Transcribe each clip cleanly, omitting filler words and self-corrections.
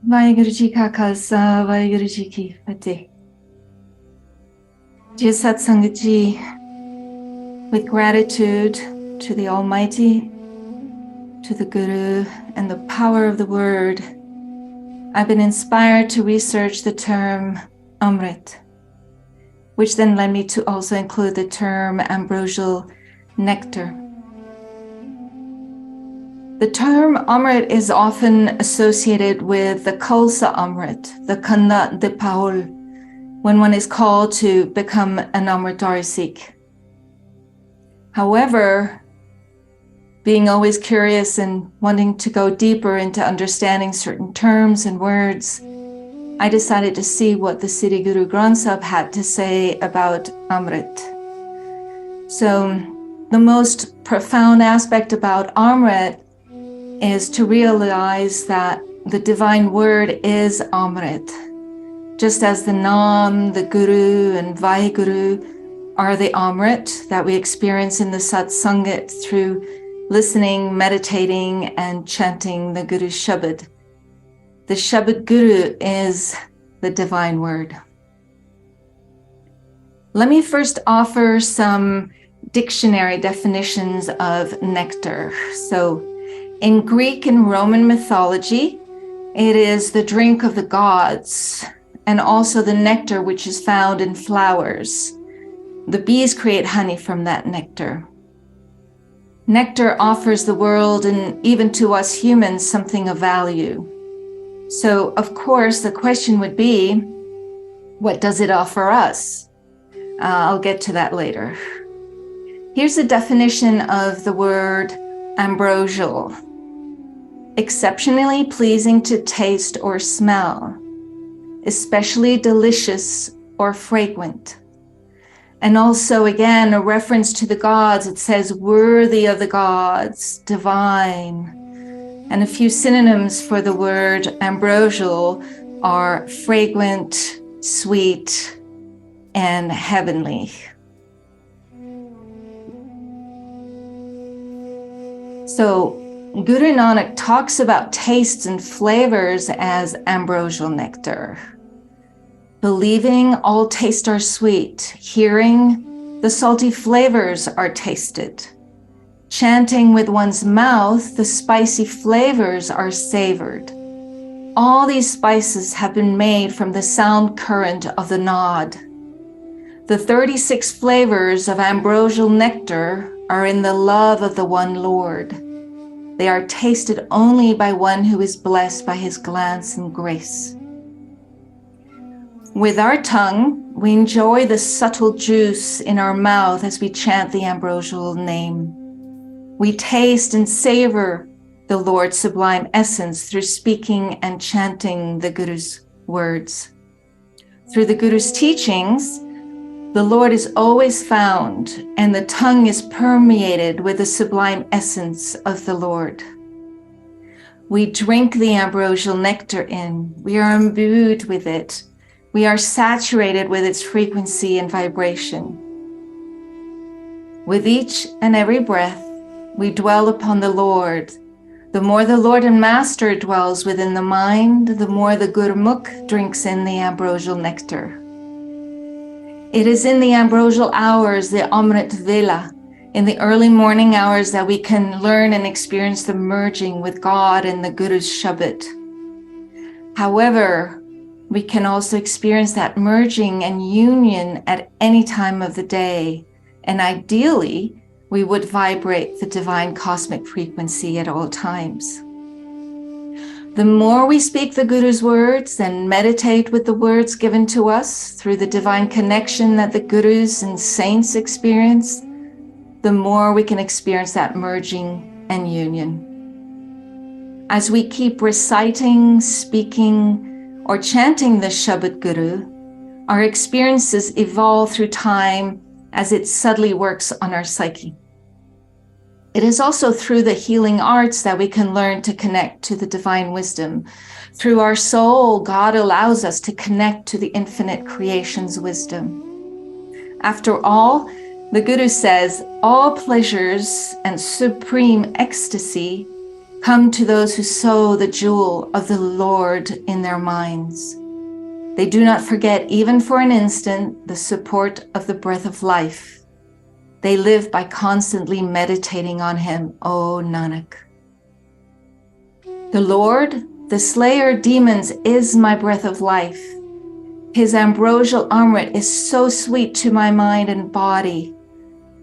Vaheguru Ji Ka Khalsa, Vaheguru Ji Ki Fateh. Dear Sangat Ji, with gratitude to the Almighty, to the Guru, and the power of the word, I've been inspired to research the term Amrit, which then led me to also include the term Ambrosial Nectar. The term Amrit is often associated with the Khalsa Amrit, the Kanda de Paul, when one is called to become an Amritari Sikh. However, being always curious and wanting to go deeper into understanding certain terms and words, I decided to see what the Sri Guru Granth Sahib had to say about Amrit. So, the most profound aspect about Amrit is to realize that the divine word is Amrit. Just as the Nam, the Guru, and Vaheguru are the Amrit that we experience in the Sangat through listening, meditating, and chanting the Guru's Shabad. The Shabad Guru is the divine word. Let me first offer some dictionary definitions of nectar. So, in Greek and Roman mythology, it is the drink of the gods and also the nectar which is found in flowers. The bees create honey from that nectar. Nectar offers the world and even to us humans something of value. So, of course, the question would be, what does it offer us? I'll get to that later. Here's a definition of the word ambrosial. Exceptionally pleasing to taste or smell, especially delicious or fragrant. And also, again, a reference to the gods. It says, worthy of the gods, divine. And a few synonyms for the word ambrosial are fragrant, sweet, and heavenly. So, Guru Nanak talks about tastes and flavors as ambrosial nectar. Believing all tastes are sweet, hearing the salty flavors are tasted. Chanting with one's mouth, the spicy flavors are savored. All these spices have been made from the sound current of the nod. The 36 flavors of ambrosial nectar are in the love of the one Lord. They are tasted only by one who is blessed by his glance and grace. With our tongue, we enjoy the subtle juice in our mouth as we chant the ambrosial name. We taste and savor the Lord's sublime essence through speaking and chanting the Guru's words. Through the Guru's teachings, the Lord is always found, and the tongue is permeated with the sublime essence of the Lord. We drink the ambrosial nectar in. We are imbued with it. We are saturated with its frequency and vibration. With each and every breath, we dwell upon the Lord. The more the Lord and Master dwells within the mind, the more the Gurmukh drinks in the ambrosial nectar. It is in the ambrosial hours, the Amrit Vela, in the early morning hours that we can learn and experience the merging with God and the Guru's Shabad. However, we can also experience that merging and union at any time of the day. And ideally, we would vibrate the divine cosmic frequency at all times. The more we speak the Guru's words and meditate with the words given to us through the divine connection that the Gurus and saints experience, the more we can experience that merging and union. As we keep reciting, speaking, or chanting the Shabad Guru, our experiences evolve through time as it subtly works on our psyche. It is also through the healing arts that we can learn to connect to the divine wisdom. Through our soul, God allows us to connect to the infinite creation's wisdom. After all, the Guru says, all pleasures and supreme ecstasy Come to those who sow the jewel of the Lord in their minds. They do not forget, even for an instant, the support of the breath of life. They live by constantly meditating on him, O Nanak. The Lord, the slayer of demons, is my breath of life. His ambrosial Amrit is so sweet to my mind and body.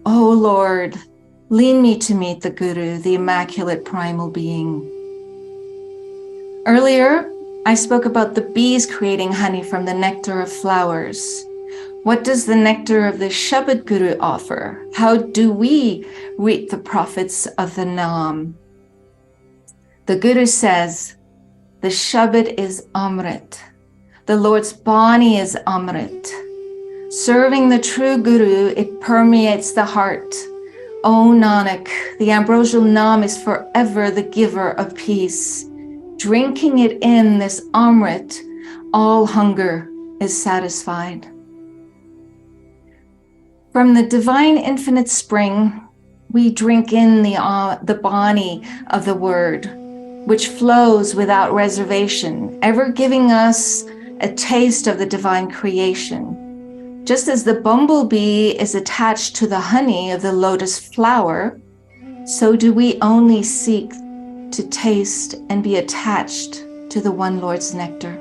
O Lord, lead me to meet the Guru, the immaculate primal being. Earlier, I spoke about the bees creating honey from the nectar of flowers. What does the nectar of the Shabad Guru offer? How do we reap the profits of the Naam? The Guru says, the Shabad is Amrit. The Lord's Bani is Amrit. Serving the true Guru, it permeates the heart. O Nanak, the ambrosial Naam is forever the giver of peace. Drinking it in, this Amrit, all hunger is satisfied. From the divine infinite spring, we drink in the Bani of the word, which flows without reservation, ever giving us a taste of the divine creation. Just as the bumblebee is attached to the honey of the lotus flower, so do we only seek to taste and be attached to the one Lord's nectar.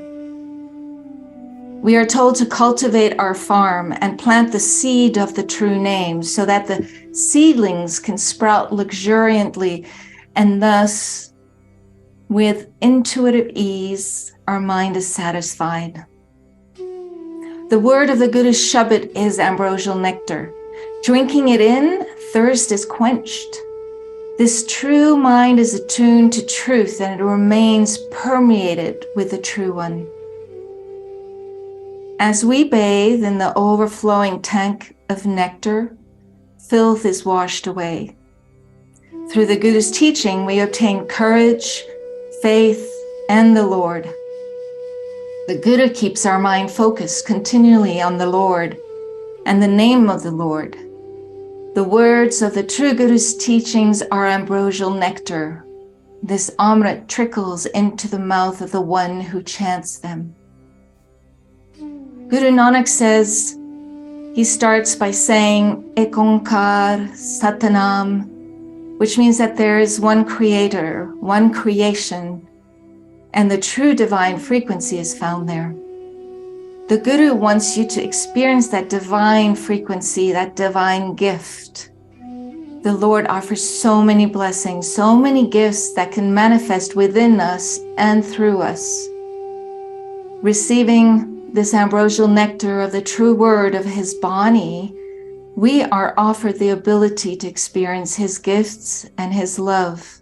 We are told to cultivate our farm and plant the seed of the true name so that the seedlings can sprout luxuriantly, and thus, with intuitive ease, our mind is satisfied. The word of the Guru's Shabad is ambrosial nectar. Drinking it in, thirst is quenched. This true mind is attuned to truth, and it remains permeated with the true one. As we bathe in the overflowing tank of nectar, filth is washed away. Through the Guru's teaching, we obtain courage, faith, and the Lord. The Guru keeps our mind focused continually on the Lord and the name of the Lord. The words of the true Guru's teachings are ambrosial nectar. This Amrit trickles into the mouth of the one who chants them. Guru Nanak says, he starts by saying Ek Onkar Satanam, which means that there is one creator, one creation, and the true divine frequency is found there. The Guru wants you to experience that divine frequency, that divine gift. The Lord offers so many blessings, so many gifts that can manifest within us and through us. Receiving this ambrosial nectar of the true word of his Bani, we are offered the ability to experience his gifts and his love,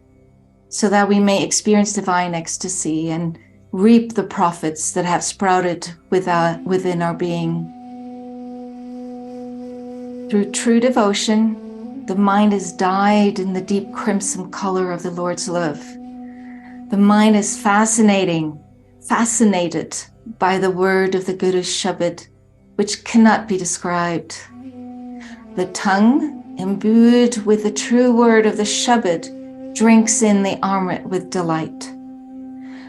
so that we may experience divine ecstasy and reap the profits that have sprouted within our being. Through true devotion, the mind is dyed in the deep crimson color of the Lord's love. The mind is fascinated by the word of the Guru's Shabad, which cannot be described. The tongue, imbued with the true word of the Shabad, drinks in the Amrit with delight.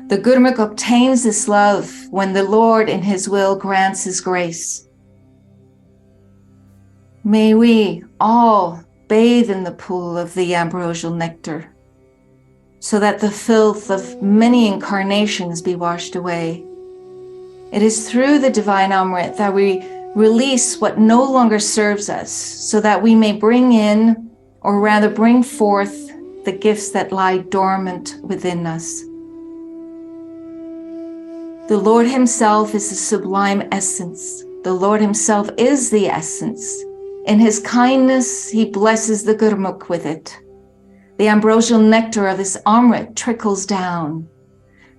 The Gurmukh obtains this love when the Lord in his will grants his grace. May we all bathe in the pool of the ambrosial nectar, so that the filth of many incarnations be washed away. It is through the divine Amrit that we release what no longer serves us, so that we may bring in, or rather bring forth, the gifts that lie dormant within us. The Lord himself is the sublime essence. The Lord himself is the essence. In his kindness, he blesses the Gurmukh with it. The ambrosial nectar of this Amrit trickles down.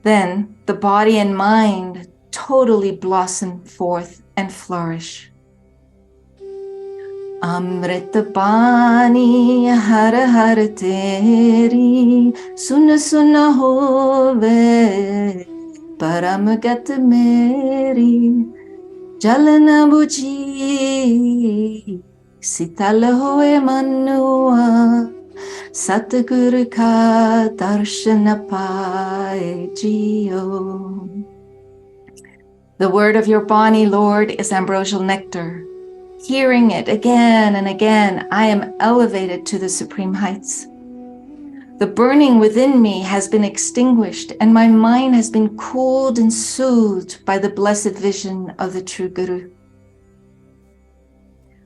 Then the body and mind totally blossom forth and flourish. Amrit Bani har har teri sun sun hove param gat meri jal na bujhi sital hoye manua Satguru ka darshana paye jiyo. The word of your Bani, Lord, is ambrosial nectar. Hearing it again and again, I am elevated to the supreme heights. The burning within me has been extinguished, and my mind has been cooled and soothed by the blessed vision of the true Guru.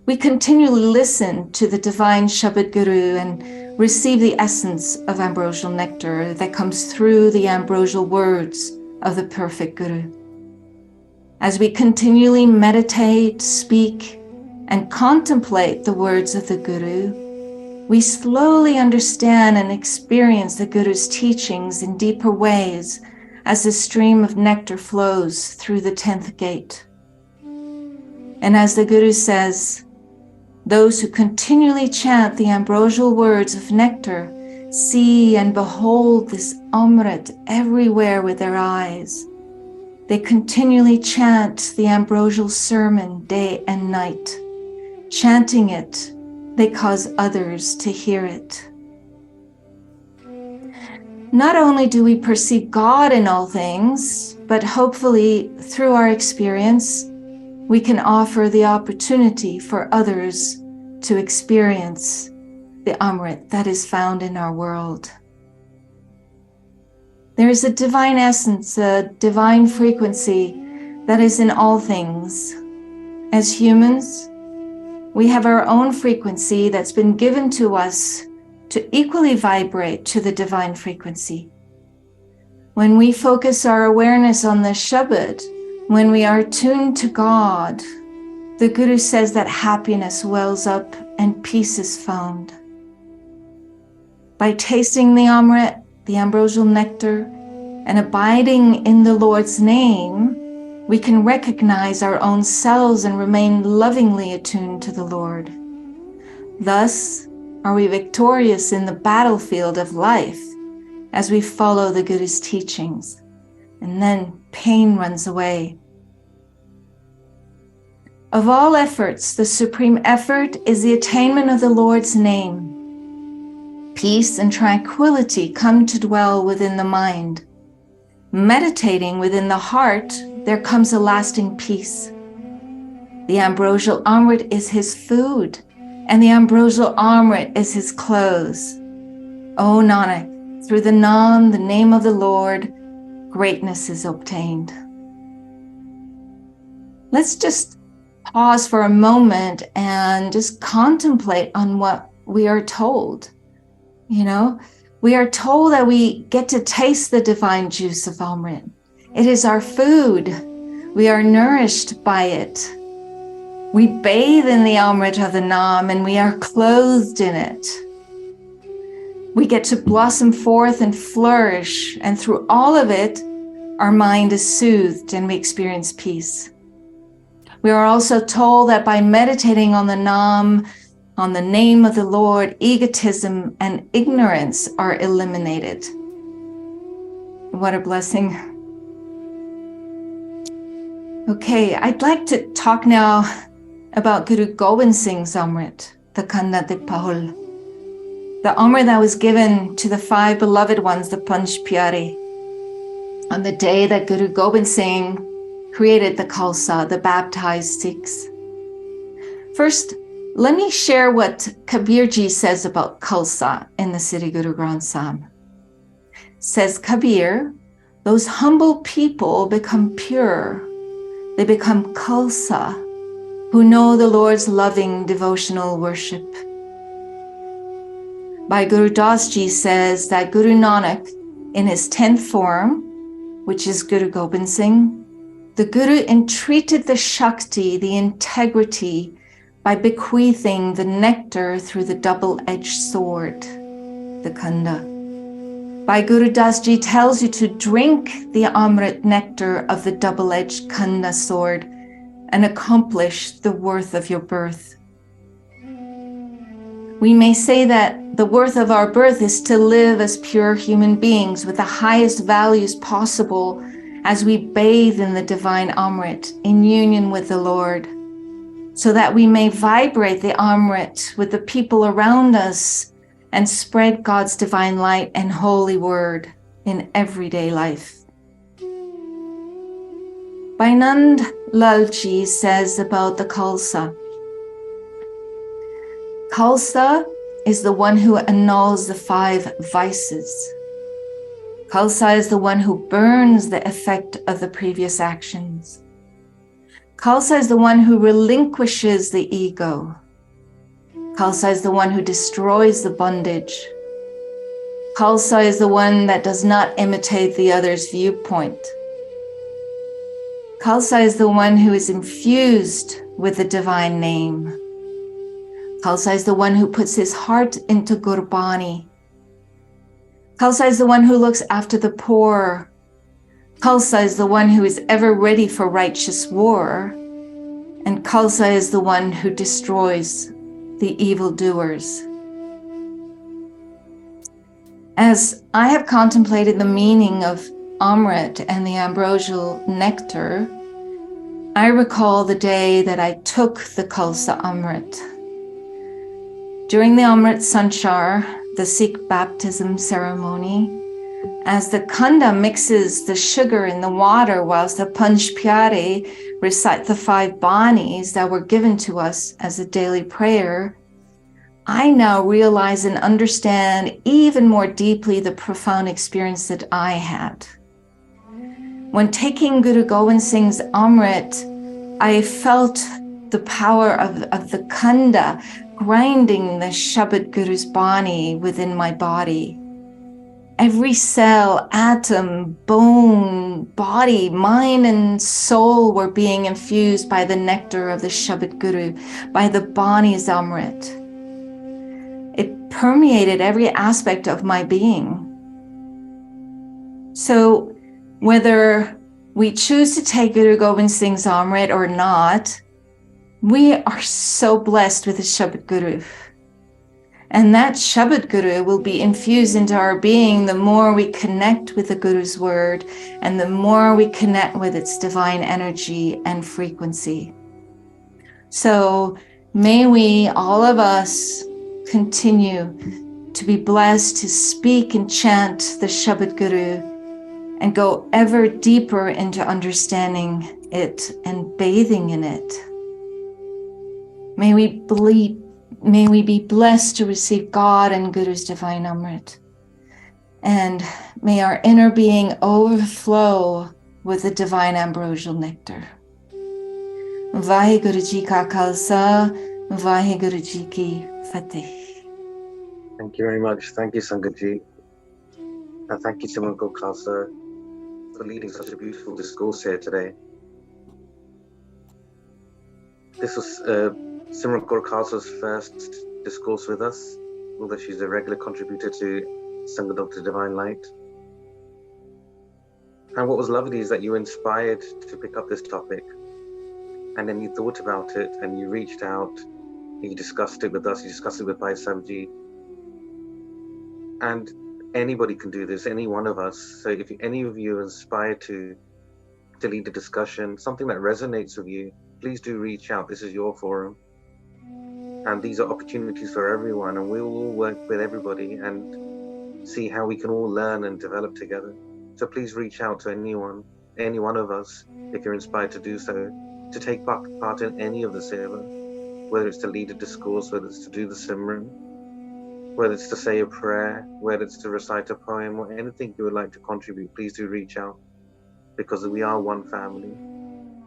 We continually listen to the divine Shabad Guru and receive the essence of ambrosial nectar that comes through the ambrosial words of the perfect Guru. As we continually meditate, speak, and contemplate the words of the Guru, we slowly understand and experience the Guru's teachings in deeper ways as the stream of nectar flows through the 10th gate. And as the Guru says, those who continually chant the ambrosial words of nectar see and behold this Amrit everywhere with their eyes. They continually chant the ambrosial sermon day and night. Chanting it, they cause others to hear it. Not only do we perceive God in all things, but hopefully through our experience, we can offer the opportunity for others to experience the Amrit that is found in our world. There is a divine essence, a divine frequency that is in all things. As humans, we have our own frequency that's been given to us to equally vibrate to the divine frequency. When we focus our awareness on the Shabad, when we are tuned to God, the Guru says that happiness wells up and peace is found. By tasting the Amrit, the ambrosial nectar, and abiding in the Lord's name, we can recognize our own selves and remain lovingly attuned to the Lord. Thus, are we victorious in the battlefield of life as we follow the Guru's teachings, and then pain runs away. Of all efforts, the supreme effort is the attainment of the Lord's name. Peace and tranquility come to dwell within the mind. Meditating within the heart, there comes a lasting peace. The ambrosial Amrit is his food, and the ambrosial Amrit is his clothes. O Nanak, through the Nam, the name of the Lord, greatness is obtained. Let's just pause for a moment and just contemplate on what we are told. We are told that we get to taste the divine juice of Amrit. It is our food. We are nourished by it. We bathe in the Amrit of the Nam and we are clothed in it. We get to blossom forth and flourish, and through all of it, our mind is soothed and we experience peace. We are also told that by meditating on the Nam, on the name of the Lord, egotism and ignorance are eliminated. What a blessing. Okay, I'd like to talk now about Guru Gobind Singh's Amrit, the Khanda de Pahul. The Amrit that was given to the 5 beloved ones, the Panch Pyare, on the day that Guru Gobind Singh created the Khalsa, the baptized Sikhs. First, let me share what Kabir Ji says about Khalsa in the Sri Guru Granth Sahib. Says Kabir, those humble people become pure. They become Khalsa, who know the Lord's loving devotional worship. Bhai Guru Das Ji says that Guru Nanak, in his 10th form, which is Guru Gobind Singh, the Guru entreated the Shakti, the integrity, by bequeathing the nectar through the double-edged sword, the Khanda. Bhai Guru Das Ji tells you to drink the Amrit nectar of the double-edged Khanda sword and accomplish the worth of your birth. We may say that the worth of our birth is to live as pure human beings with the highest values possible as we bathe in the divine Amrit in union with the Lord, so that we may vibrate the Amrit with the people around us and spread God's divine light and holy word in everyday life. Bainand Lalji says about the Khalsa, Khalsa is the one who annuls the 5 vices. Khalsa is the one who burns the effect of the previous actions. Khalsa is the one who relinquishes the ego. Khalsa is the one who destroys the bondage. Khalsa is the one that does not imitate the other's viewpoint. Khalsa is the one who is infused with the divine name. Khalsa is the one who puts his heart into Gurbani. Khalsa is the one who looks after the poor. Khalsa is the one who is ever ready for righteous war. And Khalsa is the one who destroys the evildoers. As I have contemplated the meaning of Amrit and the Ambrosial Nectar, I recall the day that I took the Khalsa Amrit. During the Amrit Sanchar, the Sikh baptism ceremony, as the Khanda mixes the sugar in the water whilst the Panch Pyare recite the 5 banis that were given to us as a daily prayer, I now realize and understand even more deeply the profound experience that I had. When taking Guru Gobind Singh's Amrit, I felt the power of the Khanda grinding the Shabad Guru's Bani within my body. Every cell, atom, bone, body, mind, and soul were being infused by the nectar of the Shabad Guru, by the Bani's Amrit. It permeated every aspect of my being. So whether we choose to take Guru Gobind Singh's Amrit or not, we are so blessed with the Shabad Guru. And that Shabad Guru will be infused into our being the more we connect with the Guru's word and the more we connect with its divine energy and frequency. So may we, all of us, continue to be blessed to speak and chant the Shabad Guru and go ever deeper into understanding it and bathing in it. May we be blessed to receive God and Guru's divine Amrit. And may our inner being overflow with the divine ambrosial nectar. Vaheguru Ji Ka Khalsa, Vaheguru Ji Ki Fateh. Thank you very much. Thank you, Sangat Ji. And thank you, Simran Kaur Khalsa, for leading such a beautiful discourse here today. This was Simran Kaur Khalsa's first discourse with us, although she's a regular contributor to Sangat of the Divine Light. And what was lovely is that you were inspired to pick up this topic, and then you thought about it and you reached out, you discussed it with us, you discussed it with Bhai Sabji. And anybody can do this, any one of us. So if any of you are inspired to lead a discussion, something that resonates with you, please do reach out. This is your forum. And these are opportunities for everyone, and we will all work with everybody and see how we can all learn and develop together. So please reach out to anyone, any one of us, if you're inspired to do so, to take part in any of the seva, whether it's to lead a discourse, whether it's to do the Simran, whether it's to say a prayer, whether it's to recite a poem, or anything you would like to contribute, please do reach out, because we are one family.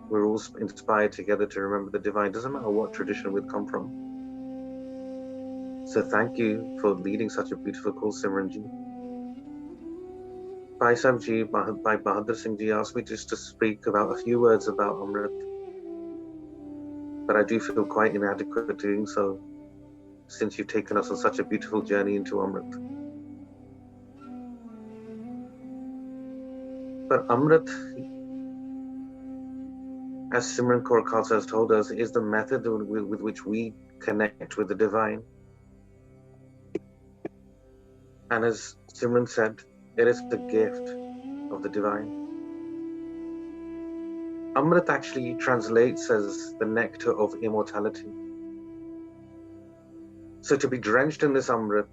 We're all inspired together to remember the divine. Doesn't matter what tradition we've come from. So thank you for leading such a beautiful call, Simran Ji. Bhai Sahib Ji, Bhai Bahadur Singh Ji asked me just to speak about a few words about Amrit, but I do feel quite inadequate doing so, since you've taken us on such a beautiful journey into Amrit. But Amrit, as Simran Kaur Khalsa has told us, is the method with which we connect with the divine. And as Simran said, it is the gift of the divine. Amrit actually translates as the nectar of immortality. So to be drenched in this Amrit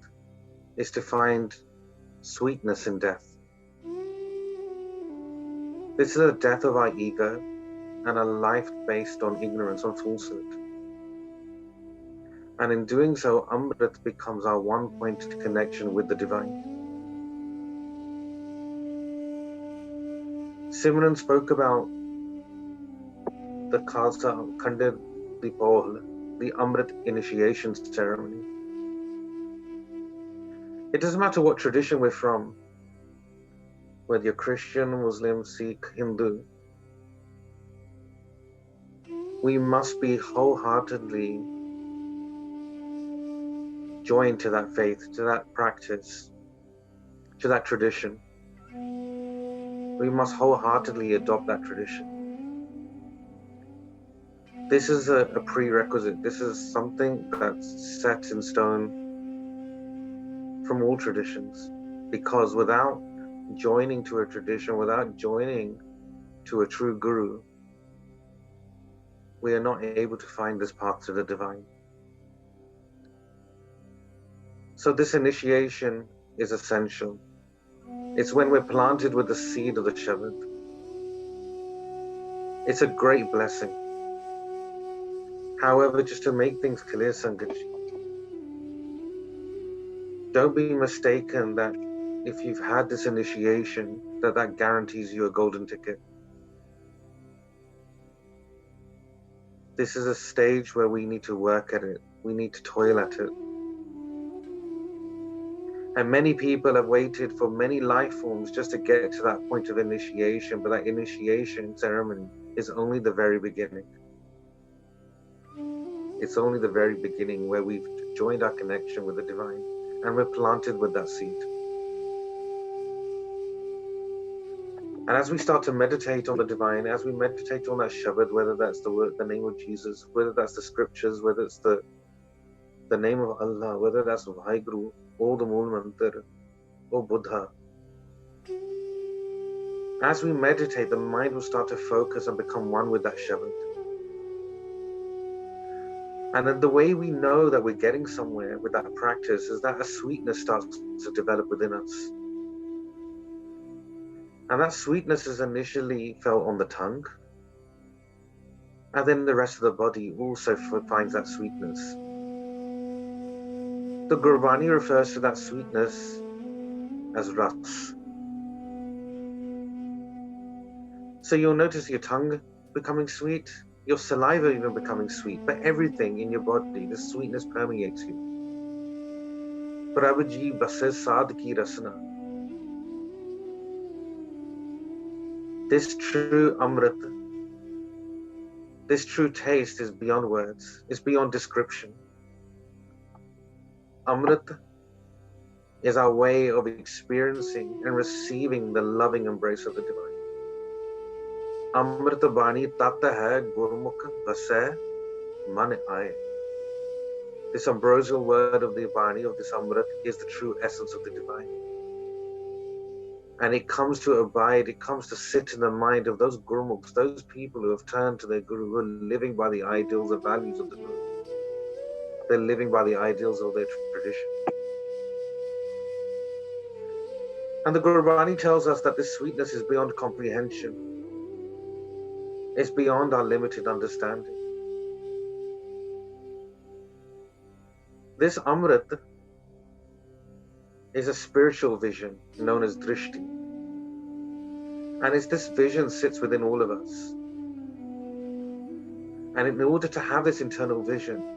is to find sweetness in death. This is a death of our ego and a life based on ignorance, on falsehood. And in doing so, Amrit becomes our one point connection with the divine. Simran spoke about the Khalsa Khandid Dipol, the Amrit initiation ceremony. It doesn't matter what tradition we're from, whether you're Christian, Muslim, Sikh, Hindu, we must be wholeheartedly joined to that faith, to that practice, to that tradition. We must wholeheartedly adopt that tradition. This is a prerequisite. This is something that's set in stone from all traditions, because without joining to a tradition, without joining to a true guru, we are not able to find this path to the divine. So this initiation is essential. It's when we're planted with the seed of the Shabad. It's a great blessing. However, just to make things clear, Sangat Ji, don't be mistaken that if you've had this initiation, that guarantees you a golden ticket. This is a stage where we need to work at it. We need to toil at it. And many people have waited for many life forms just to get to that point of initiation, but that initiation ceremony is only the very beginning. It's only the very beginning where we've joined our connection with the divine and we're planted with that seed. And as we start to meditate on the divine, as we meditate on that Shabad, whether that's the word, the name of Jesus, whether that's the scriptures, whether it's the name of Allah, whether that's Vaheguru, or the Mool Mantar, or Buddha. As we meditate, the mind will start to focus and become one with that Shabad. And then the way we know that we're getting somewhere with that practice is that a sweetness starts to develop within us. And that sweetness is initially felt on the tongue. And then the rest of the body also finds that sweetness. The Gurbani refers to that sweetness as ras. So you'll notice your tongue becoming sweet, your saliva even becoming sweet, but everything in your body, the sweetness permeates you. Prabhu Ji bases saad ki rasna. This true Amrit, this true taste is beyond words, it's beyond description. Amrit is our way of experiencing and receiving the loving embrace of the divine. Amrit Bani Tata hai Gurmukh Vasai Man Aaye. This ambrosial word of the Bani, of this Amrit, is the true essence of the divine. And it comes to abide, it comes to sit in the mind of those Gurmukhs, those people who have turned to their Guru, who are living by the ideals and values of the Guru. They're living by the ideals of their tradition. And the Gurbani tells us that this sweetness is beyond comprehension. It's beyond our limited understanding. This Amrit is a spiritual vision known as Drishti. And it's this vision sits within all of us. And in order to have this internal vision,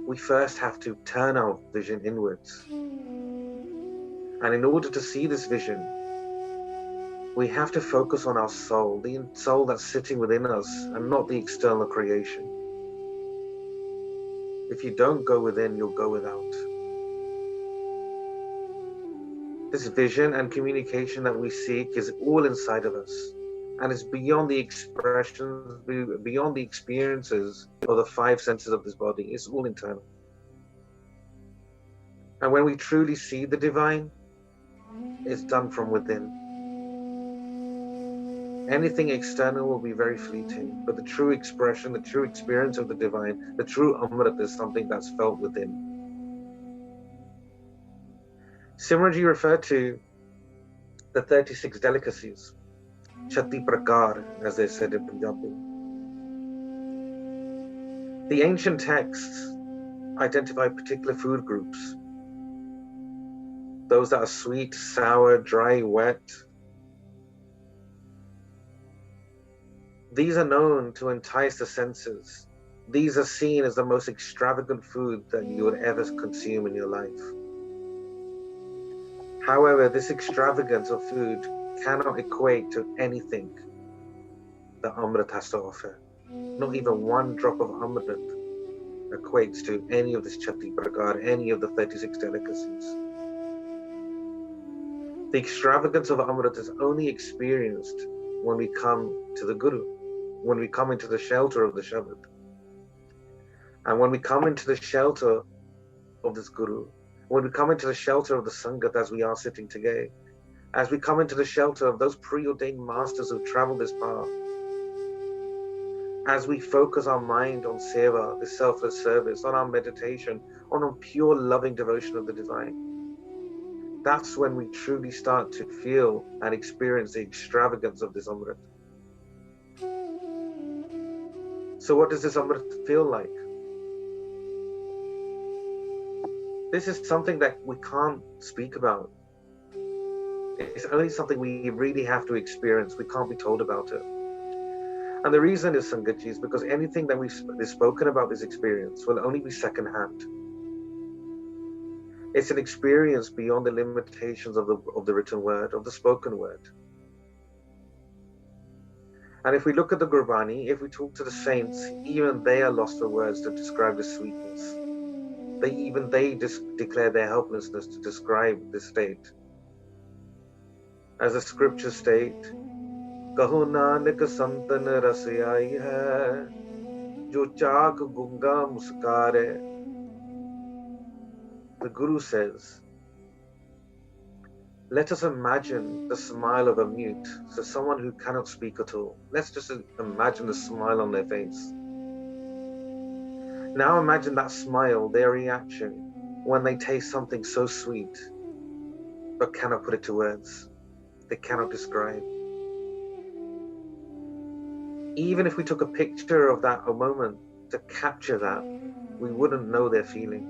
we first have to turn our vision inwards. And in order to see this vision, we have to focus on our soul, the soul that's sitting within us, and not the external creation. If you don't go within, you'll go without. This vision and communication that we seek is all inside of us. And it's beyond the expressions, beyond the experiences of the five senses of this body. It's all internal. And when we truly see the divine, it's done from within. Anything external will be very fleeting, but the true expression, the true experience of the divine, the true Amrit is something that's felt within. Simran Ji referred to the 36 delicacies, Chatti Prakar, as they said in Punjabi. The ancient texts identify particular food groups, those that are sweet, sour, dry, wet. These are known to entice the senses. These are seen as the most extravagant food that you would ever consume in your life. However, this extravagance of food cannot equate to anything that Amrit has to offer. Not even one drop of Amrit equates to any of this Chatti Prakar, any of the 36 delicacies. The extravagance of Amrit is only experienced when we come to the Guru, when we come into the shelter of the Shabad. And when we come into the shelter of this Guru, when we come into the shelter of the Sangat as we are sitting today, as we come into the shelter of those preordained masters who've traveled this path, as we focus our mind on seva, this selfless service, on our meditation, on a pure loving devotion of the divine, that's when we truly start to feel and experience the extravagance of this Amrit. So what does this Amrit feel like? This is something that we can't speak about. It's only something we really have to experience. We can't be told about it. And the reason is, Sangat Ji, is because anything that we've spoken about this experience will only be secondhand. It's an experience beyond the limitations of the written word, of the spoken word. And if we look at the Gurbani, if we talk to the saints, even they are lost for words to describe the sweetness. Even they declare their helplessness to describe this state. As the scriptures state, Kaho Nanak Santan Rasayai hai, Jo Chak Gunga Muskare. The Guru says, let us imagine the smile of a mute, so someone who cannot speak at all. Let's just imagine the smile on their face. Now imagine that smile, their reaction, when they taste something so sweet, but cannot put it to words. They cannot describe. Even if we took a picture of that a moment to capture that, we wouldn't know their feeling.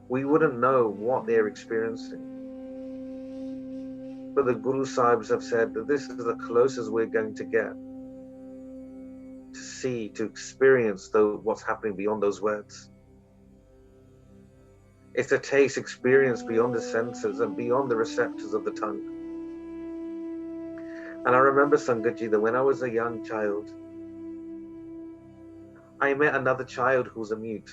We wouldn't know what they're experiencing. But the Guru Sahibs have said that this is the closest we're going to get to see, to experience what's happening beyond those words. It's a taste experience beyond the senses and beyond the receptors of the tongue. And I remember, Sangat Ji, that when I was a young child, I met another child who was a mute.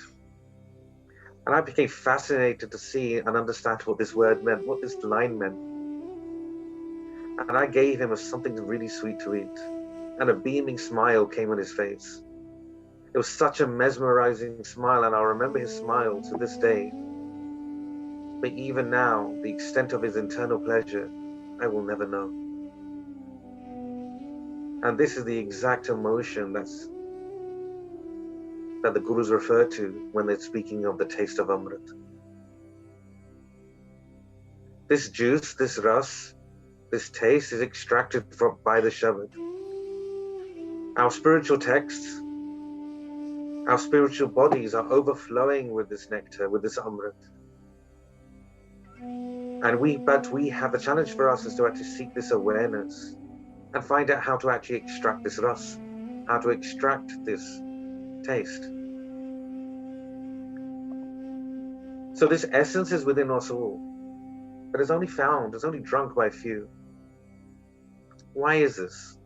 And I became fascinated to see and understand what this word meant, what this line meant. And I gave him something really sweet to eat. And a beaming smile came on his face. It was such a mesmerizing smile, and I remember his smile to this day. But even now, the extent of his internal pleasure, I will never know. And this is the exact emotion that the Gurus refer to when they're speaking of the taste of Amrit. This juice, this ras, this taste is extracted by the Shabad. Our spiritual texts, our spiritual bodies are overflowing with this nectar, with this Amrit. But we have the challenge for us is to actually seek this awareness and find out how to actually extract this ras, how to extract this taste. So this essence is within us all, but it's only drunk by few. Why is this?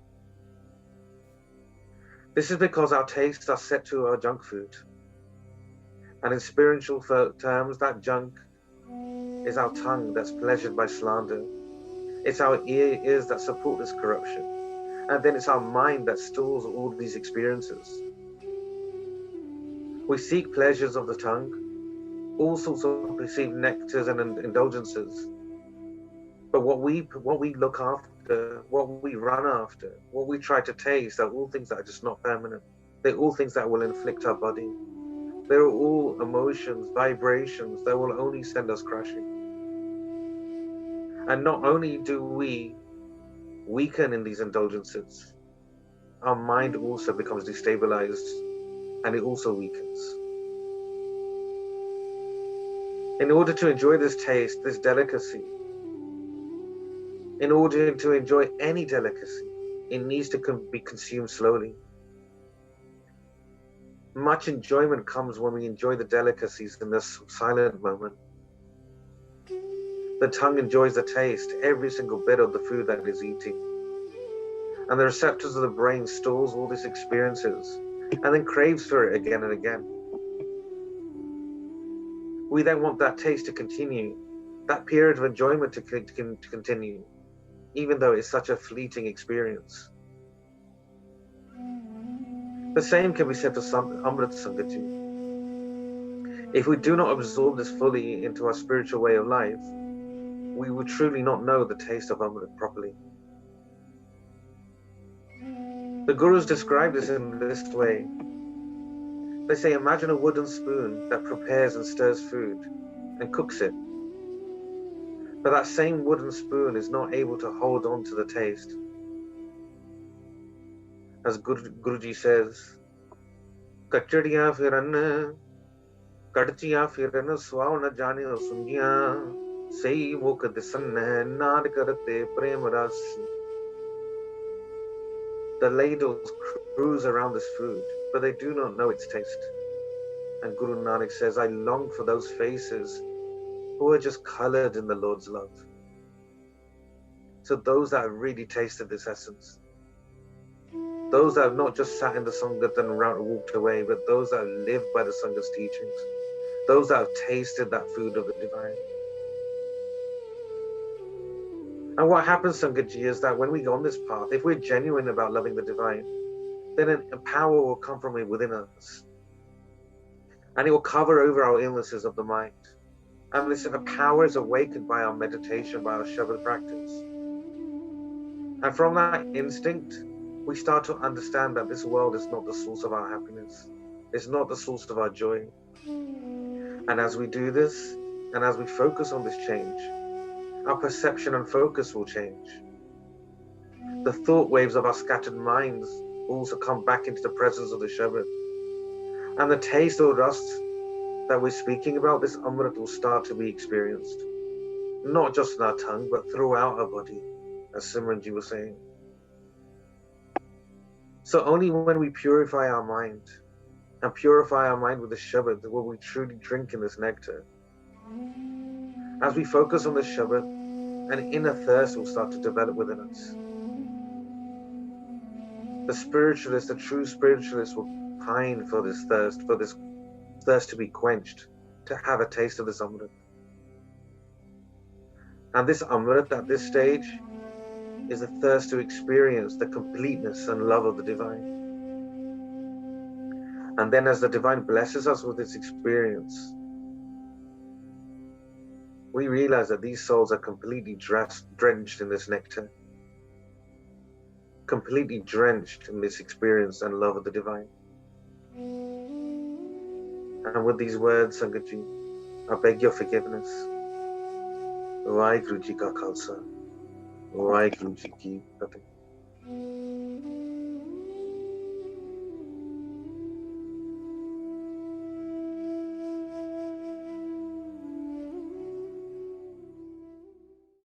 This is because our tastes are set to our junk food. And in spiritual terms, that junk is our tongue that's pleasured by slander. It's our ears that support this corruption. And then it's our mind that stores all these experiences. We seek pleasures of the tongue, all sorts of perceived nectars and indulgences. But what we look after, what we run after, what we try to taste are all things that are just not permanent. They're all things that will inflict our body. They're all emotions, vibrations that will only send us crashing. And not only do we weaken in these indulgences, our mind also becomes destabilized and it also weakens. In order to enjoy this taste, this delicacy, in order to enjoy any delicacy, it needs to be consumed slowly. Much enjoyment comes when we enjoy the delicacies in this silent moment. The tongue enjoys the taste, every single bit of the food that it is eating. And the receptors of the brain stores all these experiences and then craves for it again and again. We then want that taste to continue, that period of enjoyment to continue, even though it's such a fleeting experience. The same can be said for Amrit Sangat Ji. If we do not absorb this fully into our spiritual way of life, we will truly not know the taste of Amrit properly. The Gurus describe this in this way. They say, imagine a wooden spoon that prepares and stirs food and cooks it. But that same wooden spoon is not able to hold on to the taste. As Guruji says, Kachadiyan firan, kadchiyan firan, swav na jane sunjiyan, sei mukh disan naad karate prem ras. The ladles cruise around this food, but they do not know its taste. And Guru Nanak says, I long for those faces who are just colored in the Lord's love. So those that have really tasted this essence, those that have not just sat in the Sangat and walked away, but those that have lived by the Sangat's teachings, those that have tasted that food of the divine. And what happens, Sangat Ji, is that when we go on this path, if we're genuine about loving the divine, then a power will come from within us. And it will cover over our illnesses of the mind. And listen, the power is awakened by our meditation, by our Shabad practice. And from that instinct, we start to understand that this world is not the source of our happiness. It's not the source of our joy. And as we do this, and as we focus on this change, our perception and focus will change. The thought waves of our scattered minds also come back into the presence of the Shabad. And the taste or rust that we're speaking about, this Amrit will start to be experienced. Not just in our tongue, but throughout our body, as Simran Ji was saying. So only when we purify our mind, and purify our mind with the Shabad, will we truly drink in this nectar. As we focus on the Shabad, an inner thirst will start to develop within us. The spiritualist, the true spiritualist, will pine for this thirst to be quenched, to have a taste of this Amrit. And this Amrit at this stage is a thirst to experience the completeness and love of the divine. And then as the divine blesses us with this experience, we realize that these souls are completely drenched in this nectar, completely drenched in this experience and love of the divine. And with these words, Sangat Ji, I beg your forgiveness. Vaheguru Ji ka Khalsa, Vaheguru Ji ki Fateh.